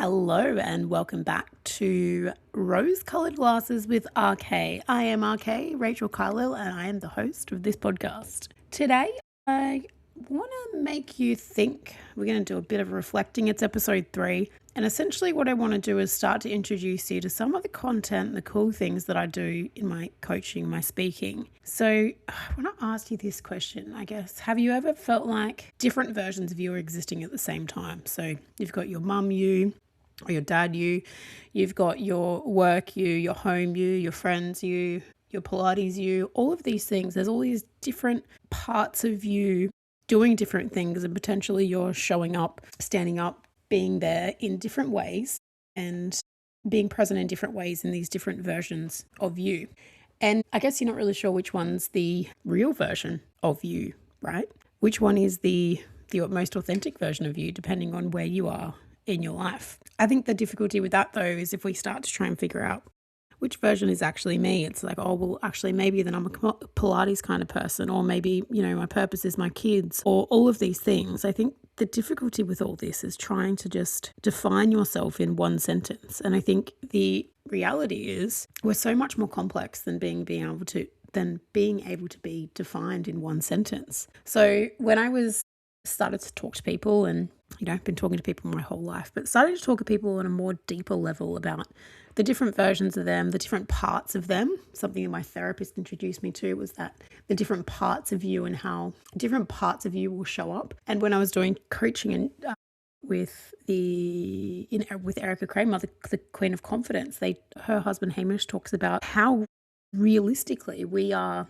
Hello and welcome back to Rose-Colored Glasses with RK. I am RK, Rachael Karlyl, and I am the host of this podcast. Today, I want to make you think. We're going to do a bit of reflecting. It's episode 3. And essentially what I want to do is start to introduce you to some of the content and the cool things that I do in my coaching, my speaking. So I want to ask you this question, I guess. Have you ever felt like different versions of you are existing at the same time? So you've got your mum you, or your dad you, you've got your work you, your home you, your friends you, your Pilates you, all of these things. There's all these different parts of you doing different things, and potentially you're showing up, standing up, being there in different ways and being present in different ways in these different versions of you. And I guess you're not really sure which one's the real version of you, right? Which one is the most authentic version of you, depending on where you are in your life. I think the difficulty with that, though, is if we start to try and figure out which version is actually me. It's like, oh, well, actually, maybe then I'm a Pilates kind of person, or maybe, my purpose is my kids, or all of these things. I think the difficulty with all this is trying to just define yourself in one sentence. And I think the reality is we're so much more complex than being able to be defined in one sentence. So when I started to talk to people, and I've been talking to people my whole life, but started to talk to people on a more deeper level about the different versions of them, the different parts of them. Something that my therapist introduced me to was that the different parts of you and how different parts of you will show up. And when I was doing coaching and with Erica Kramer, the Queen of Confidence, her husband Hamish talks about how realistically we are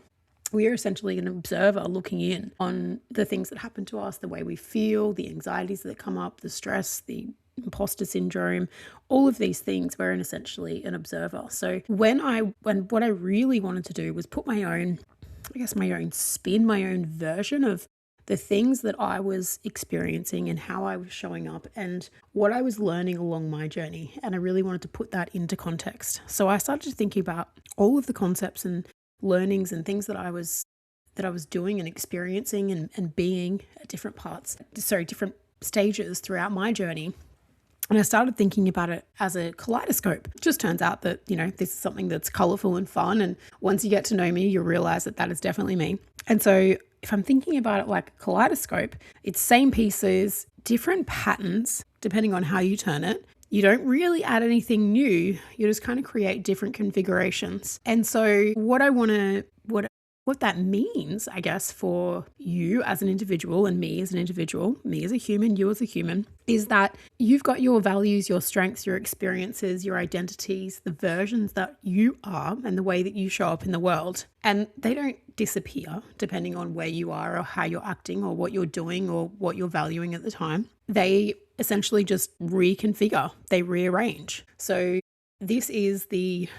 essentially an observer looking in on the things that happen to us, the way we feel, the anxieties that come up, the stress, the imposter syndrome, all of these things. We're essentially an observer. So when what I really wanted to do was put my own spin, my own version of the things that I was experiencing and how I was showing up and what I was learning along my journey. And I really wanted to put that into context. So I started thinking about all of the concepts and learnings and things that I was doing and experiencing and being at different stages throughout my journey. And I started thinking about it as a kaleidoscope. It just turns out that, this is something that's colorful and fun. And once you get to know me, you'll realize that is definitely me. And so if I'm thinking about it like a kaleidoscope, it's same pieces, different patterns, depending on how you turn it. You don't really add anything new. You just kind of create different configurations. And so what that means, I guess, for you as an individual and me as an individual, me as a human, you as a human, is that you've got your values, your strengths, your experiences, your identities, the versions that you are and the way that you show up in the world. And they don't disappear depending on where you are or how you're acting or what you're doing or what you're valuing at the time. They essentially just reconfigure, they rearrange. So this is the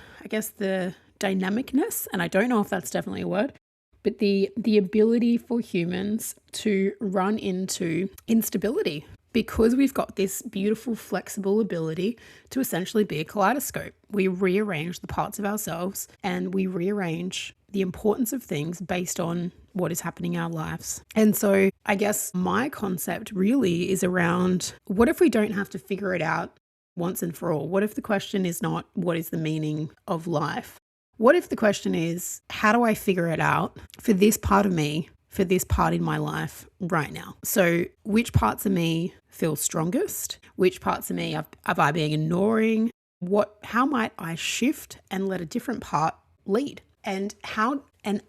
dynamicness, and I don't know if that's definitely a word, but the ability for humans to run into instability, because we've got this beautiful, flexible ability to essentially be a kaleidoscope. We rearrange the parts of ourselves and we rearrange the importance of things based on what is happening in our lives. And so I guess my concept really is around, what if we don't have to figure it out once and for all? What if the question is not, what is the meaning of life? What if the question is, how do I figure it out for this part of me, for this part in my life right now? So which parts of me feel strongest? Which parts of me have I been ignoring? How might I shift and let a different part lead? And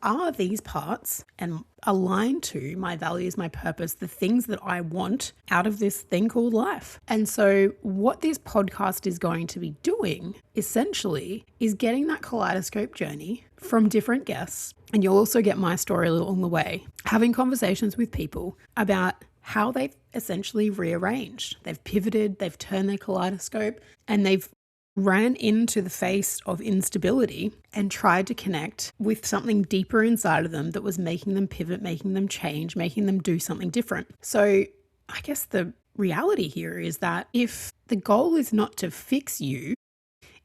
are these parts and aligned to my values, my purpose, the things that I want out of this thing called life? And so what this podcast is going to be doing essentially is getting that kaleidoscope journey from different guests. And you'll also get my story along the way, having conversations with people about how they've essentially rearranged. They've pivoted, they've turned their kaleidoscope, and they've ran into the face of instability and tried to connect with something deeper inside of them that was making them pivot, making them change, making them do something different. So I guess the reality here is that if the goal is not to fix you,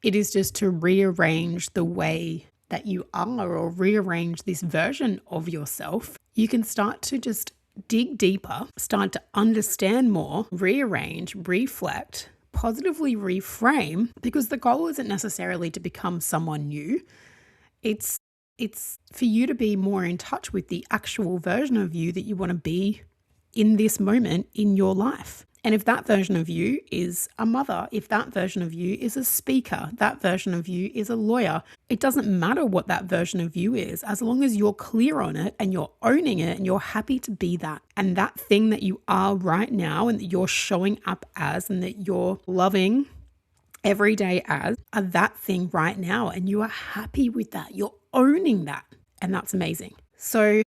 it is just to rearrange the way that you are, or rearrange this version of yourself, you can start to just dig deeper, start to understand more, rearrange, reflect, positively reframe, because the goal isn't necessarily to become someone new. It's for you to be more in touch with the actual version of you that you want to be in this moment in your life. And if that version of you is a mother, if that version of you is a speaker, that version of you is a lawyer, it doesn't matter what that version of you is, as long as you're clear on it and you're owning it and you're happy to be that. And that thing that you are right now and that you're showing up as and that you're loving every day as are that thing right now. And you are happy with that. You're owning that. And that's amazing. So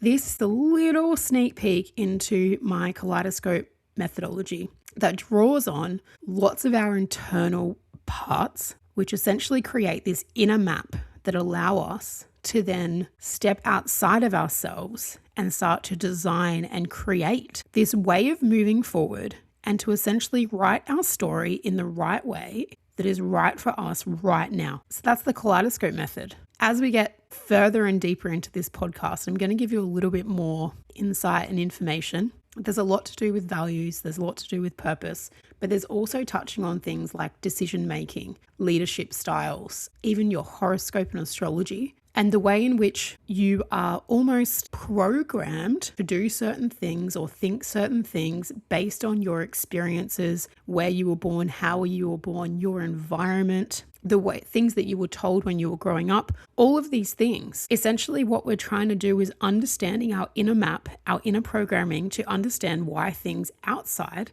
this is a little sneak peek into my Kaleidoscope methodology that draws on lots of our internal parts, which essentially create this inner map that allow us to then step outside of ourselves and start to design and create this way of moving forward and to essentially write our story in the right way that is right for us right now. So that's the Kaleidoscope method. As we get further and deeper into this podcast, I'm going to give you a little bit more insight and information. There's a lot to do with values, there's a lot to do with purpose, but there's also touching on things like decision making, leadership styles, even your horoscope and astrology, and the way in which you are almost programmed to do certain things or think certain things based on your experiences, where you were born, how you were born, your environment, the way things that you were told when you were growing up, all of these things. Essentially, what we're trying to do is understanding our inner map, our inner programming, to understand why things outside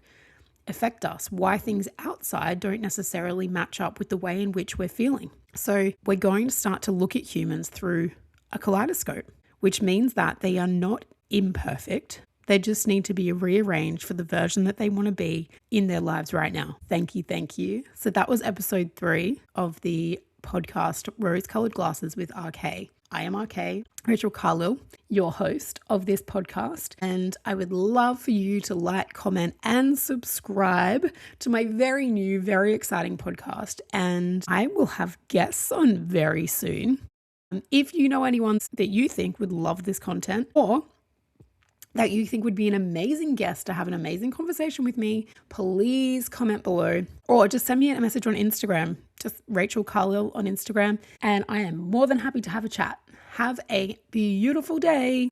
affect us, why things outside don't necessarily match up with the way in which we're feeling. So we're going to start to look at humans through a kaleidoscope, which means that they are not imperfect. They just need to be rearranged for the version that they want to be in their lives right now. Thank you. Thank you. So that was episode 3 of the podcast, Rose-Colored Glasses with RK. I am RK, Rachael Karlyl, your host of this podcast. And I would love for you to like, comment, and subscribe to my very new, very exciting podcast. And I will have guests on very soon. If you know anyone that you think would love this content, or that you think would be an amazing guest to have an amazing conversation with me, please comment below or just send me a message on Instagram, just Rachael Karlyl on Instagram, and I am more than happy to have a chat. Have a beautiful day.